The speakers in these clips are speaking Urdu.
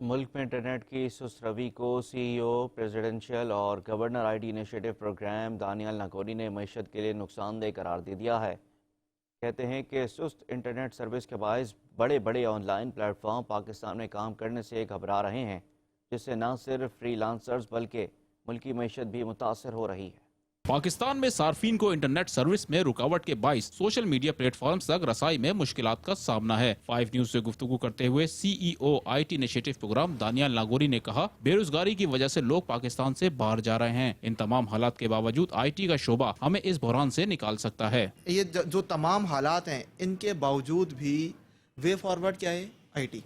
ملک میں انٹرنیٹ کی سست روی کو سی ای او پریزیڈنشیل اور governor I T initiative program Daniyal Nagori نے معیشت کے لیے نقصان دہ قرار دے دیا ہے۔ کہتے ہیں کہ سست انٹرنیٹ سروس کے باعث بڑے بڑے online plate form Pakistan میں کام کرنے سے گھبرا رہے ہیں، جس سے نہ صرف فری لانسرز بلکہ ملکی معیشت بھی متاثر ہو رہی ہے۔ پاکستان میں صارفین کو انٹرنیٹ سروس میں رکاوٹ کے باعث سوشل میڈیا پلیٹ فارمز تک رسائی میں مشکلات کا سامنا ہے۔ 5 نیوز سے گفتگو کرتے ہوئے C E O I T initiative program Daniyal Nagori نے کہا، بے روزگاری کی وجہ سے لوگ پاکستان سے باہر جا رہے ہیں۔ ان تمام حالات کے باوجود آئی ٹی کا شعبہ ہمیں اس بحران سے نکال سکتا ہے۔ یہ جو تمام حالات ہیں ان کے باوجود بھی وے فارورڈ کیا ہے؟ I T.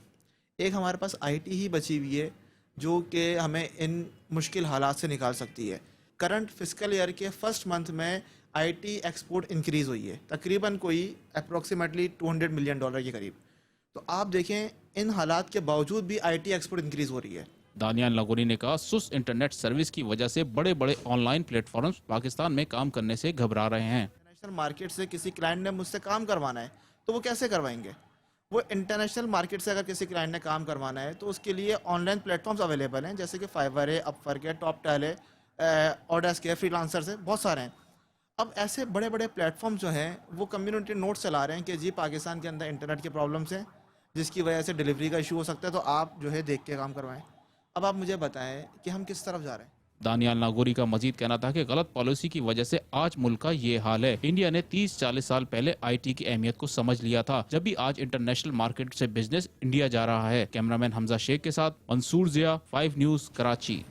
ایک ہمارے پاس آئی ٹی ہی بچی ہوئی ہے جو کہ ہمیں ان مشکل حالات سے نکال سکتی ہے۔ کرنٹ فسکل ایئر کے فرسٹ منتھ میں آئی ٹی ایکسپورٹ انکریز ہوئی ہے تقریباً کوئی اپروکسیمیٹلی $200 ملین کے قریب۔ تو آپ دیکھیں ان حالات کے باوجود بھی آئی ٹی ایکسپورٹ انکریز ہو رہی ہے۔ دانیال ناگوری نے کہا، سست انٹرنیٹ سروس کی وجہ سے بڑے بڑے online platforms Pakistan میں کام کرنے سے گھبرا رہے ہیں۔ انٹرنیشنل مارکیٹ سے کسی کلائنٹ نے مجھ سے کام کروانا ہے تو وہ کیسے کروائیں گے؟ وہ انٹرنیشنل مارکیٹ سے اگر کسی کلائنٹ نے کام کروانا ہے تو اس کے لیے online platforms available ہیں، جیسے کہ فائیور ہے، اپورک ہے، ٹاپ ٹیل ہے، آڈیسک ہے، فری لانسرز ہے، بہت سارے ہیں۔ اب ایسے بڑے بڑے پلیٹ فارم جو ہیں وہ کمیونٹی نوٹس چلا رہے ہیں کہ جی پاکستان کے اندر انٹرنیٹ کے پرابلمس ہیں جس کی وجہ سے ڈیلیوری کا ایشو ہو سکتا ہے، تو آپ جو ہے دیکھ کے کام کروائیں۔ اب آپ مجھے بتائیں کہ ہم کس طرف جا رہے ہیں؟ دانیال ناگوری کا مزید کہنا تھا کہ غلط پالیسی کی وجہ سے آج ملک کا یہ حال ہے۔ انڈیا نے 30-40 سال پہلے آئی ٹی کی اہمیت کو سمجھ لیا تھا، جب بھی آج انٹرنیشنل مارکیٹ سے بزنس انڈیا جا رہا ہے۔ کیمرامین حمزہ شیخ کے ساتھ منصور ضیاء، 5 نیوز، کراچی۔